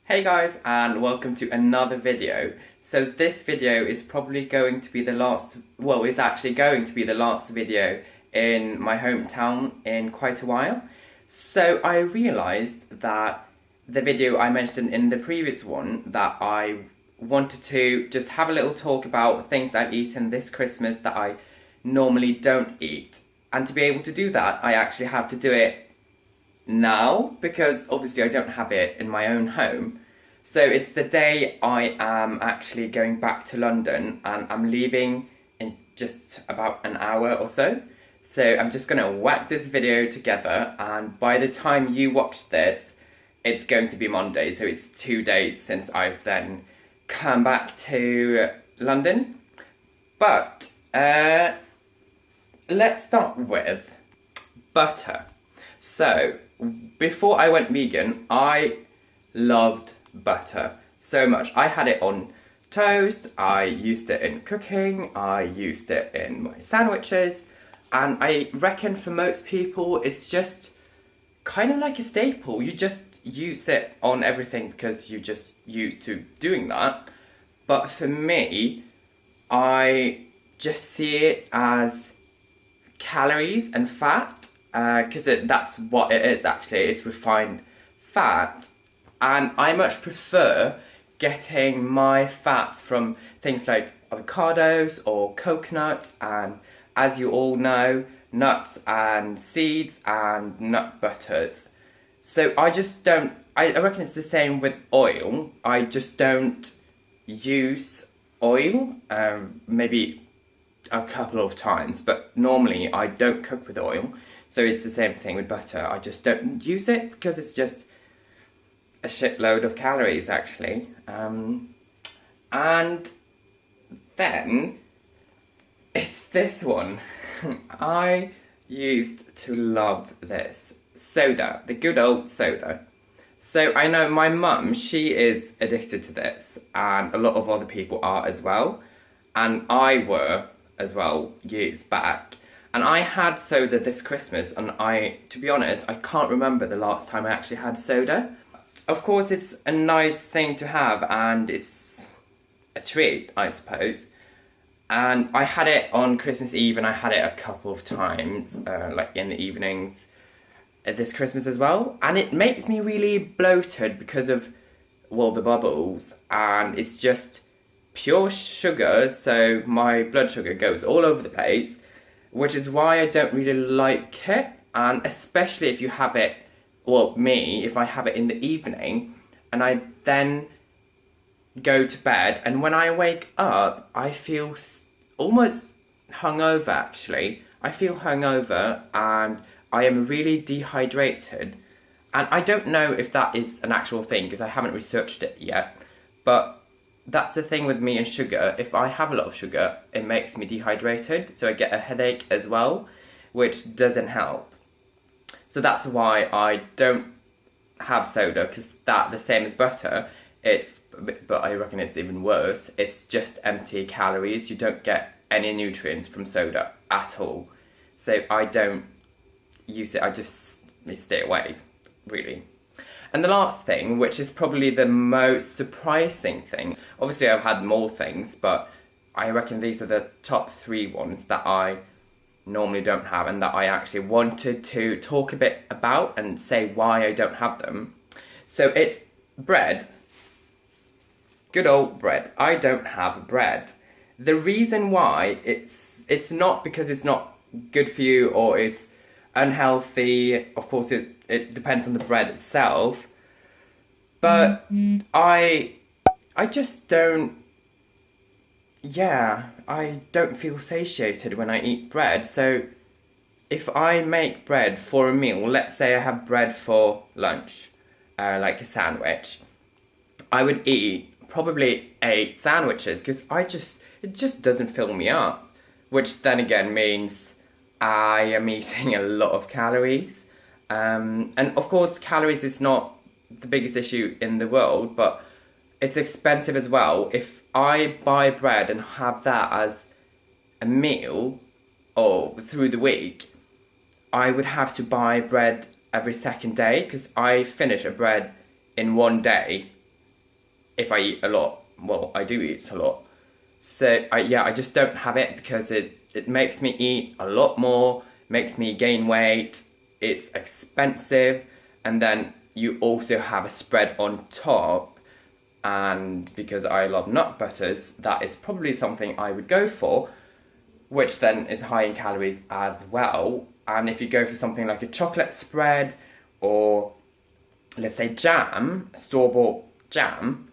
Hey guys, and welcome to another video. So this video is probably going to be the last, well, it's actually going to be the last video in my hometown in quite a while. So I realised that the video I mentioned in the previous one, that I wanted to just have a little talk about things I've eaten this Christmas that I normally don't eat. And to be able to do that, I actually have to do it now, because obviously I don't have it in my own home. So it's the day I am actually going back to London, and I'm leaving in just about an hour or so. So I'm just gonna whack this video together, and by the time you watch this, it's going to be Monday. So it's 2 days since I've then come back to London. But let's start with butter. So before I went vegan, I loved butter so much. I had it on toast, I used it in cooking, I used it in my sandwiches, and I reckon for most people it's just kind of like a staple. You just use it on everything because you're just used to doing that. But for me, I just see it as calories and fat, because that's what it is actually. It's refined fat, and I much prefer getting my fats from things like avocados or coconut, and as you all know, nuts and seeds and nut butters. So I just don't, I reckon it's the same with oil. I just don't use oil, maybe a couple of times, but normally I don't cook with oil. So it's the same thing with butter. I just don't use it because it's just a shitload of calories actually. And then it's this one. I used to love this soda, the good old soda. So I know my mum, she is addicted to this, and a lot of other people are as well. And I were as well years back. And I had soda this Christmas, and to be honest, I can't remember the last time I actually had soda. Of course, it's a nice thing to have, and it's a treat, I suppose. And I had it on Christmas Eve, and I had it a couple of times, like in the evenings this Christmas as well. And it makes me really bloated because of, well, the bubbles, and it's just pure sugar, so my blood sugar goes all over the place, which is why I don't really like it. And especially if you have it, well, me, if I have it in the evening and I then go to bed, and when I wake up, I feel almost hungover actually. I feel hungover and I am really dehydrated. And I don't know if that is an actual thing because I haven't researched it yet, but that's the thing with me and sugar. If I have a lot of sugar, it makes me dehydrated, so I get a headache as well, which doesn't help. So that's why I don't have soda, because that, the same as butter, but I reckon it's even worse. It's just empty calories. You don't get any nutrients from soda at all. So I don't use it. I just stay away, really. And the last thing, which is probably the most surprising thing, obviously I've had more things, but I reckon these are the top 3 ones that I normally don't have, and that I actually wanted to talk a bit about and say why I don't have them. So it's bread. Good old bread. I don't have bread. The reason why, it's not because it's not good for you or it's unhealthy. Of course it depends on the bread itself, but I just don't, I don't feel satiated when I eat bread. So if I make bread for a meal, let's say I have bread for lunch, like a sandwich, I would eat probably 8 sandwiches because it just doesn't fill me up, which then again means I am eating a lot of calories. And of course, calories is not the biggest issue in the world, but it's expensive as well. If I buy bread and have that as a meal or through the week, I would have to buy bread every second day because I finish a bread in one day. if I eat a lot. Well, I do eat a lot. So I just don't have it because it makes me eat a lot more, makes me gain weight, it's expensive, and then you also have a spread on top. And because I love nut butters, that is probably something I would go for, which then is high in calories as well. And if you go for something like a chocolate spread or let's say jam, store-bought jam,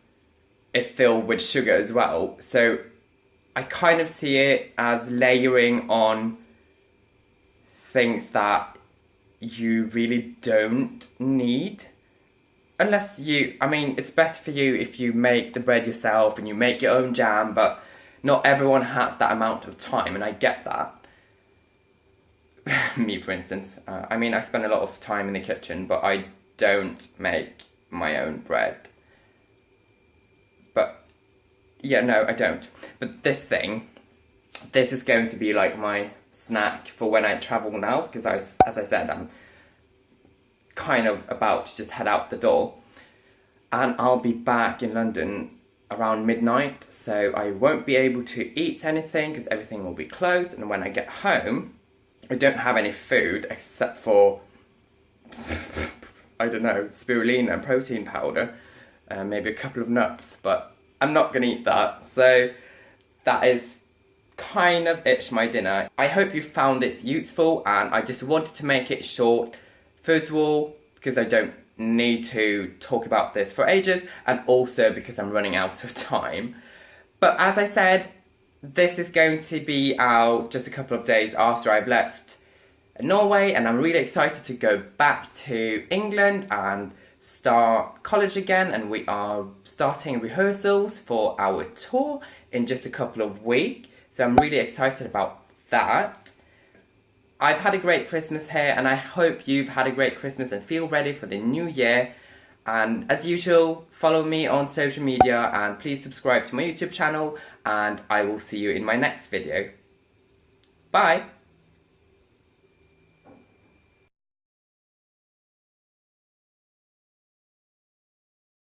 it's filled with sugar as well. So I kind of see it as layering on things that you really don't need. Unless it's best for you if you make the bread yourself and you make your own jam, but not everyone has that amount of time, and I get that. Me, for instance. I spend a lot of time in the kitchen, but I don't make my own bread. But, yeah, no, I don't. But this is going to be like my snack for when I travel now, because as I said, I'm kind of about to just head out the door. And I'll be back in London around midnight, so I won't be able to eat anything because everything will be closed. And when I get home, I don't have any food except for, I don't know, spirulina, protein powder, maybe a couple of nuts, but I'm not going to eat that. So that is kind of it for my dinner. I hope you found this useful, and I just wanted to make it short. First of all, because I don't need to talk about this for ages, and also because I'm running out of time. But as I said, this is going to be out just a couple of days after I've left Norway, and I'm really excited to go back to England and start college again, and we are starting rehearsals for our tour in just a couple of weeks, so I'm really excited about that. I've had a great Christmas here, and I hope you've had a great Christmas and feel ready for the new year. And as usual, follow me on social media and please subscribe to my YouTube channel, and I will see you in my next video. Bye!